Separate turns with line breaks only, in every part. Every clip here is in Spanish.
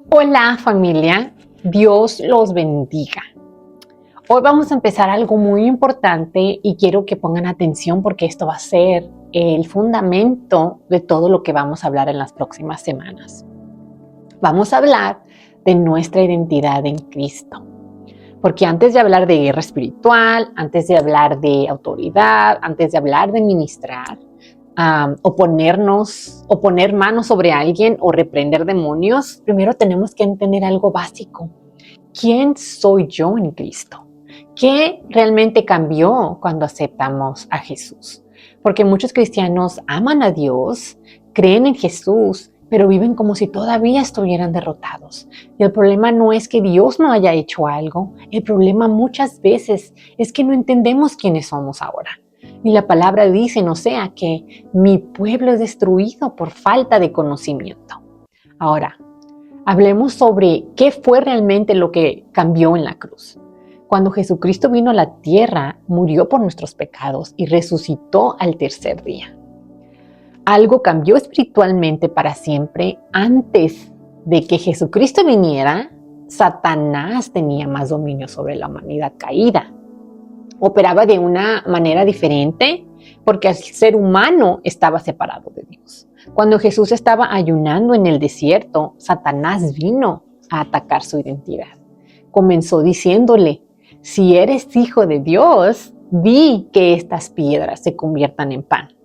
Hola familia, Dios los bendiga. Hoy vamos a empezar algo muy importante y quiero que pongan atención porque esto va a ser el fundamento de todo lo que vamos a hablar en las próximas semanas. Vamos a hablar de nuestra identidad en Cristo. Porque antes de hablar de guerra espiritual, antes de hablar de autoridad, antes de hablar de ministrar, o poner manos sobre alguien o reprender demonios, primero tenemos que entender algo básico. ¿Quién soy yo en Cristo? ¿Qué realmente cambió cuando aceptamos a Jesús? Porque muchos cristianos aman a Dios, creen en Jesús, pero viven como si todavía estuvieran derrotados. Y el problema no es que Dios no haya hecho algo, el problema muchas veces es que no entendemos quiénes somos ahora. Y la palabra dice en Osea que mi pueblo es destruido por falta de conocimiento. Ahora, hablemos sobre qué fue realmente lo que cambió en la cruz. Cuando Jesucristo vino a la tierra, murió por nuestros pecados y resucitó al tercer día. Algo cambió espiritualmente para siempre. Antes de que Jesucristo viniera, Satanás tenía más dominio sobre la humanidad caída. Operaba de una manera diferente porque el ser humano estaba separado de Dios. Cuando Jesús estaba ayunando en el desierto, Satanás vino a atacar su identidad. Comenzó diciéndole, si eres hijo de Dios, di que estas piedras se conviertan en pan.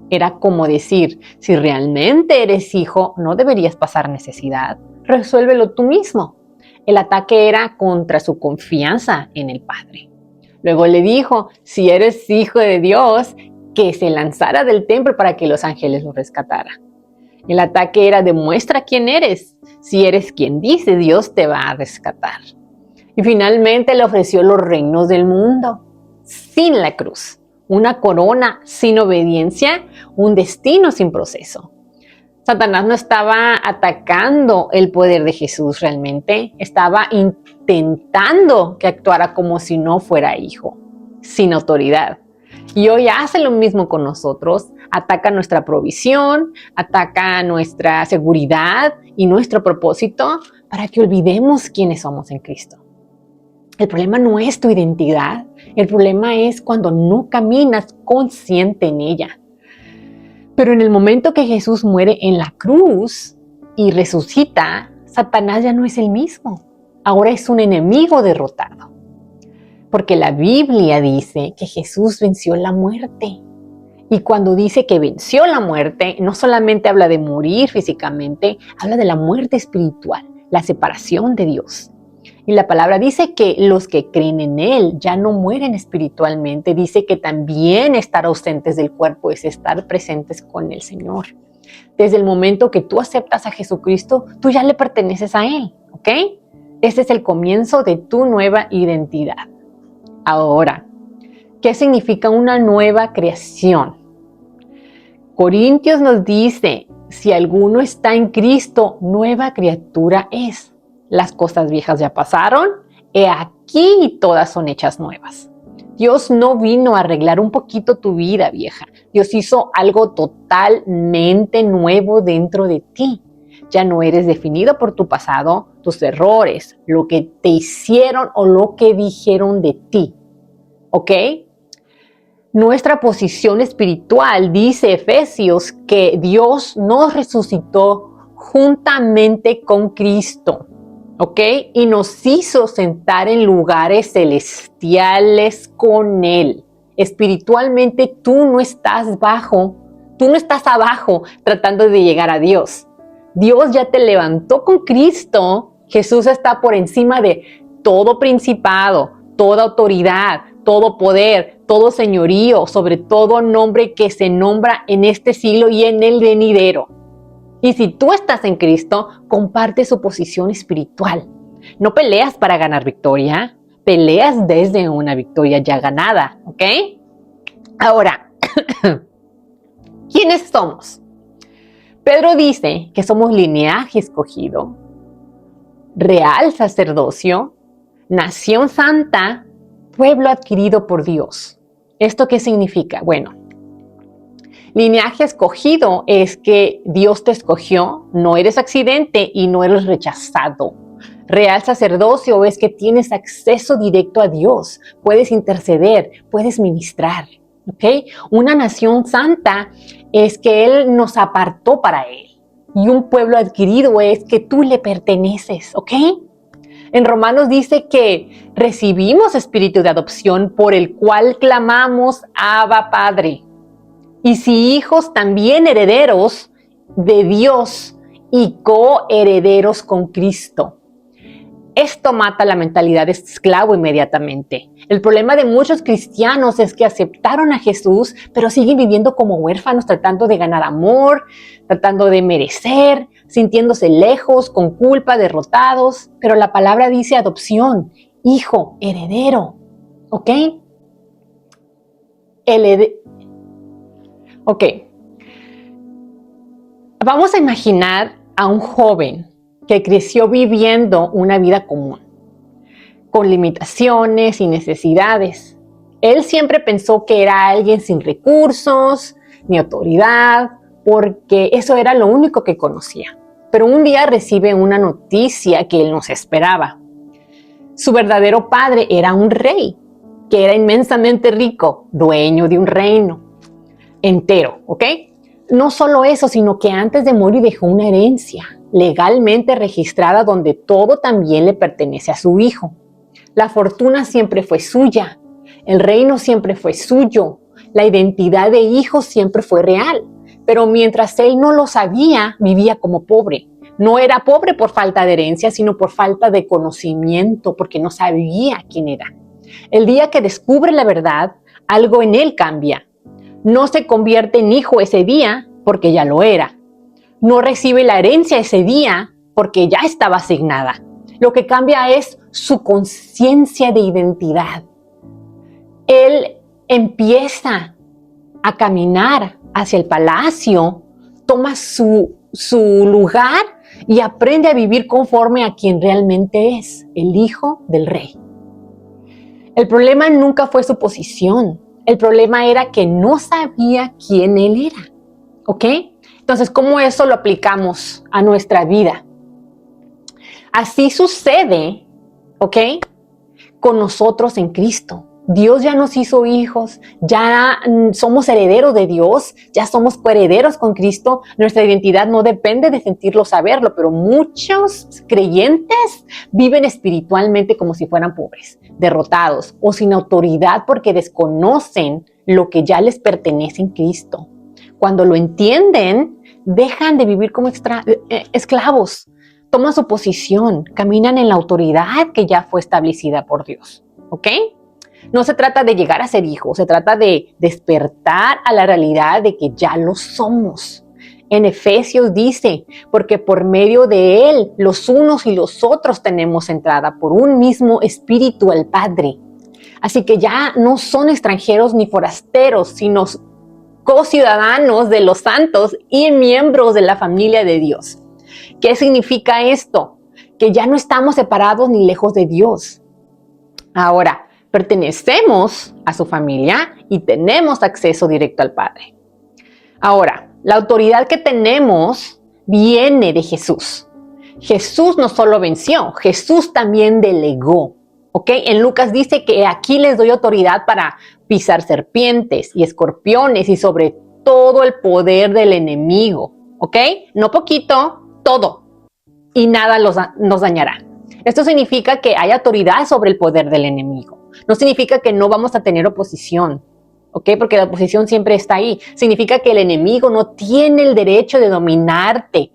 Era como decir, si realmente eres hijo, no deberías pasar necesidad, resuélvelo tú mismo. El ataque era contra su confianza en el Padre. Luego le dijo, si eres hijo de Dios, que se lanzara del templo para que los ángeles lo rescataran. El ataque era, demuestra quién eres. Si eres quien dice, Dios te va a rescatar. Y finalmente le ofreció los reinos del mundo, sin la cruz. Una corona sin obediencia, un destino sin proceso. Satanás no estaba atacando el poder de Jesús realmente, estaba intentando que actuara como si no fuera hijo, sin autoridad. Y hoy hace lo mismo con nosotros, ataca nuestra provisión, ataca nuestra seguridad y nuestro propósito para que olvidemos quiénes somos en Cristo. El problema no es tu identidad, el problema es cuando no caminas consciente en ella. Pero en el momento que Jesús muere en la cruz y resucita, Satanás ya no es el mismo. Ahora es un enemigo derrotado. Porque la Biblia dice que Jesús venció la muerte. Y cuando dice que venció la muerte, no solamente habla de morir físicamente, habla de la muerte espiritual, la separación de Dios. Y la palabra dice que los que creen en Él ya no mueren espiritualmente. Dice que también estar ausentes del cuerpo es estar presentes con el Señor. Desde el momento que tú aceptas a Jesucristo, tú ya le perteneces a Él, ¿ok? Ese es el comienzo de tu nueva identidad. Ahora, ¿qué significa una nueva creación? Corintios nos dice, si alguno está en Cristo, nueva criatura es. Las cosas viejas ya pasaron, he aquí todas son hechas nuevas. Dios no vino a arreglar un poquito tu vida vieja. Dios hizo algo totalmente nuevo dentro de ti. Ya no eres definido por tu pasado, tus errores, lo que te hicieron o lo que dijeron de ti. ¿Ok? Nuestra posición espiritual, dice Efesios, que Dios nos resucitó juntamente con Cristo. ¿Ok? Y nos hizo sentar en lugares celestiales con Él. Espiritualmente tú no estás abajo tratando de llegar a Dios. Dios ya te levantó con Cristo. Jesús está por encima de todo principado, toda autoridad, todo poder, todo señorío, sobre todo nombre que se nombra en este siglo y en el venidero. Y si tú estás en Cristo, comparte su posición espiritual. No peleas para ganar victoria, peleas desde una victoria ya ganada, ¿ok? Ahora, ¿quiénes somos? Pedro dice que somos linaje escogido, real sacerdocio, nación santa, pueblo adquirido por Dios. ¿Esto qué significa? Bueno, Linaje escogido es que Dios te escogió, no eres accidente y no eres rechazado. Real sacerdocio es que tienes acceso directo a Dios, puedes interceder, puedes ministrar, ¿ok? Una nación santa es que Él nos apartó para Él. Y un pueblo adquirido es que tú le perteneces, ¿ok? En Romanos dice que recibimos espíritu de adopción por el cual clamamos Abba Padre. Y si hijos, también herederos de Dios y coherederos con Cristo. Esto mata la mentalidad de esclavo inmediatamente. El problema de muchos cristianos es que aceptaron a Jesús, pero siguen viviendo como huérfanos, tratando de ganar amor, tratando de merecer, sintiéndose lejos, con culpa, derrotados. Pero la palabra dice adopción, hijo, heredero. ¿Ok? Ok. Vamos a imaginar a un joven que creció viviendo una vida común, con limitaciones y necesidades. Él siempre pensó que era alguien sin recursos, ni autoridad, porque eso era lo único que conocía. Pero un día recibe una noticia que él no se esperaba. Su verdadero padre era un rey, que era inmensamente rico, dueño de un reino entero, ¿ok? No solo eso, sino que antes de morir dejó una herencia legalmente registrada donde todo también le pertenece a su hijo. La fortuna siempre fue suya, el reino siempre fue suyo, la identidad de hijo siempre fue real, pero mientras él no lo sabía, vivía como pobre. No era pobre por falta de herencia, sino por falta de conocimiento, porque no sabía quién era. El día que descubre la verdad, algo en él cambia. No se convierte en hijo ese día porque ya lo era. No recibe la herencia ese día porque ya estaba asignada. Lo que cambia es su conciencia de identidad. Él empieza a caminar hacia el palacio, toma su lugar y aprende a vivir conforme a quien realmente es, el hijo del rey. El problema nunca fue su posición. El problema era que no sabía quién él era, ¿ok? Entonces, ¿cómo eso lo aplicamos a nuestra vida? Así sucede, ¿ok? Con nosotros en Cristo. Dios ya nos hizo hijos, ya somos herederos de Dios, ya somos coherederos con Cristo. Nuestra identidad no depende de sentirlo, saberlo, pero muchos creyentes viven espiritualmente como si fueran pobres, derrotados o sin autoridad porque desconocen lo que ya les pertenece en Cristo. Cuando lo entienden, dejan de vivir como esclavos, toman su posición, caminan en la autoridad que ya fue establecida por Dios, ¿ok? No se trata de llegar a ser hijos, se trata de despertar a la realidad de que ya lo somos. En Efesios dice, porque por medio de Él, los unos y los otros tenemos entrada por un mismo espíritu al Padre. Así que ya no son extranjeros ni forasteros, sino co-ciudadanos de los santos y miembros de la familia de Dios. ¿Qué significa esto? Que ya no estamos separados ni lejos de Dios. Ahora, pertenecemos a su familia y tenemos acceso directo al Padre. Ahora, la autoridad que tenemos viene de Jesús. Jesús no solo venció, Jesús también delegó. ¿Ok? En Lucas dice que aquí les doy autoridad para pisar serpientes y escorpiones y sobre todo el poder del enemigo. ¿Ok? No poquito, todo. Y nada nos dañará. Esto significa que hay autoridad sobre el poder del enemigo. No significa que no vamos a tener oposición, ¿ok? Porque la oposición siempre está ahí. Significa que el enemigo no tiene el derecho de dominarte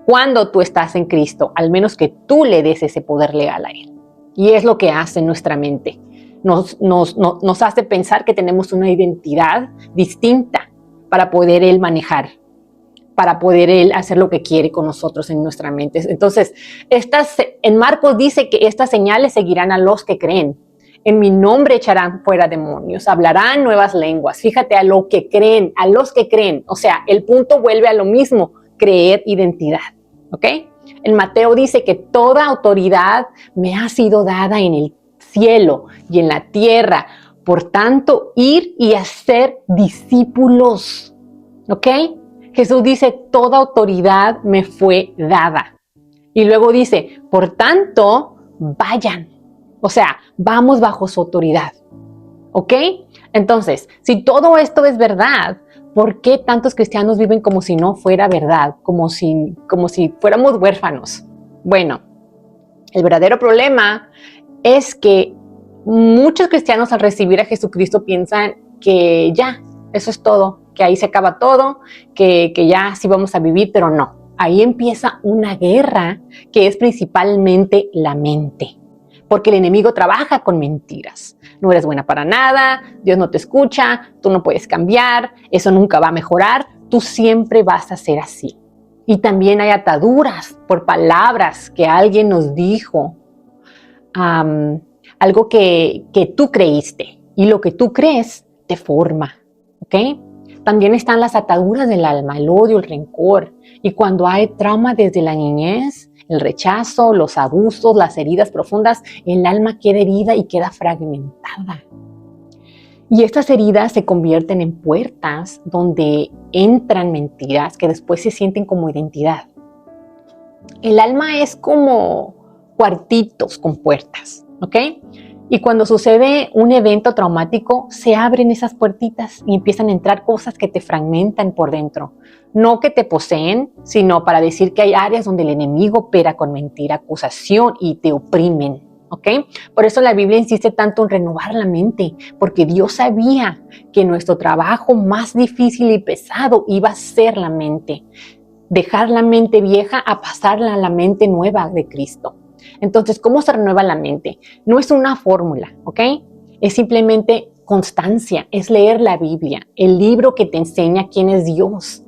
cuando tú estás en Cristo, al menos que tú le des ese poder legal a Él. Y es lo que hace nuestra mente. Nos hace pensar que tenemos una identidad distinta para poder Él manejar, para poder Él hacer lo que quiere con nosotros en nuestra mente. Entonces, en Marcos dice que estas señales seguirán a los que creen. En mi nombre echarán fuera demonios, hablarán nuevas lenguas. Fíjate, a los que creen. O sea, el punto vuelve a lo mismo, creer identidad. ¿Ok? En Mateo dice que toda autoridad me ha sido dada en el cielo y en la tierra. Por tanto, ir y hacer discípulos. ¿ok? Jesús dice, toda autoridad me fue dada. Y luego dice, por tanto, vayan. O sea, vamos bajo su autoridad, ¿ok? Entonces, si todo esto es verdad, ¿por qué tantos cristianos viven como si no fuera verdad? Como si fuéramos huérfanos. Bueno, el verdadero problema es que muchos cristianos al recibir a Jesucristo piensan que ya, eso es todo, que ahí se acaba todo, que ya sí vamos a vivir, pero no. Ahí empieza una guerra que es principalmente la mente. Porque el enemigo trabaja con mentiras. No eres buena para nada, Dios no te escucha, tú no puedes cambiar, eso nunca va a mejorar, tú siempre vas a ser así. Y también hay ataduras por palabras que alguien nos dijo, algo que tú creíste, y lo que tú crees te forma, ¿ok? También están las ataduras del alma, el odio, el rencor. Y cuando hay trauma desde la niñez, el rechazo, los abusos, las heridas profundas, el alma queda herida y queda fragmentada. Y estas heridas se convierten en puertas donde entran mentiras que después se sienten como identidad. El alma es como cuartitos con puertas, ¿ok? Y cuando sucede un evento traumático, se abren esas puertitas y empiezan a entrar cosas que te fragmentan por dentro. No que te poseen, sino para decir que hay áreas donde el enemigo opera con mentira, acusación y te oprimen, ¿ok? Por eso la Biblia insiste tanto en renovar la mente, porque Dios sabía que nuestro trabajo más difícil y pesado iba a ser la mente. Dejar la mente vieja a pasarla a la mente nueva de Cristo. Entonces, ¿cómo se renueva la mente? No es una fórmula, ¿ok? Es simplemente constancia, es leer la Biblia, el libro que te enseña quién es Dios,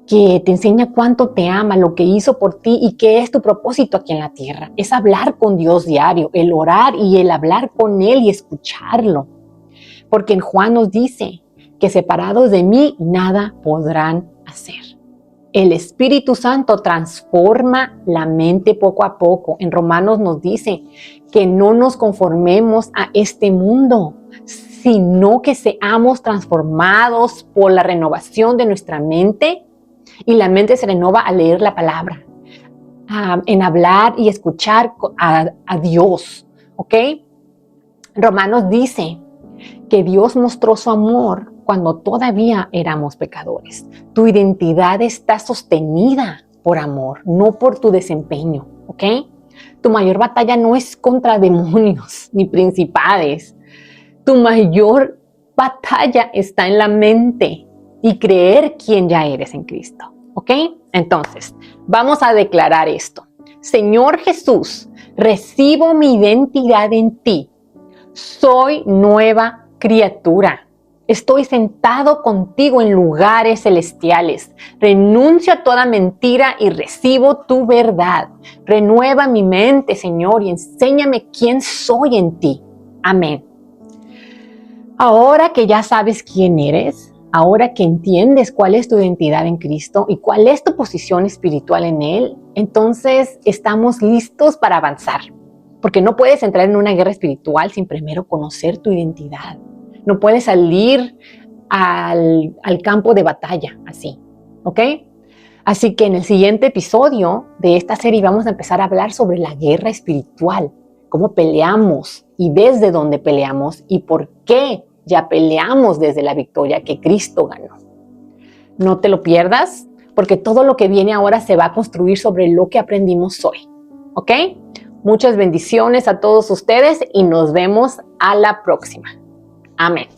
que te enseña cuánto te ama, lo que hizo por ti y qué es tu propósito aquí en la tierra. Es hablar con Dios diario, el orar y el hablar con Él y escucharlo. Porque en Juan nos dice que separados de mí nada podrán hacer. El Espíritu Santo transforma la mente poco a poco. En Romanos nos dice que no nos conformemos a este mundo, sino que seamos transformados por la renovación de nuestra mente. Y la mente se renova al leer la palabra, en hablar y escuchar a Dios, ¿ok? Romanos dice que Dios mostró su amor cuando todavía éramos pecadores. Tu identidad está sostenida por amor, no por tu desempeño, ¿ok? Tu mayor batalla no es contra demonios ni principades. Tu mayor batalla está en la mente y creer quién ya eres en Cristo, ¿ok? Entonces, vamos a declarar esto. Señor Jesús, recibo mi identidad en ti. Soy nueva criatura. Estoy sentado contigo en lugares celestiales. Renuncio a toda mentira y recibo tu verdad. Renueva mi mente, Señor, y enséñame quién soy en ti. Amén. Ahora que ya sabes quién eres, ahora que entiendes cuál es tu identidad en Cristo y cuál es tu posición espiritual en Él, entonces estamos listos para avanzar. Porque no puedes entrar en una guerra espiritual sin primero conocer tu identidad. No puedes salir al campo de batalla así, ¿ok? Así que en el siguiente episodio de esta serie vamos a empezar a hablar sobre la guerra espiritual, cómo peleamos y desde dónde peleamos y por qué ya peleamos desde la victoria que Cristo ganó. No te lo pierdas, porque todo lo que viene ahora se va a construir sobre lo que aprendimos hoy, ¿ok? Muchas bendiciones a todos ustedes y nos vemos a la próxima. Amén.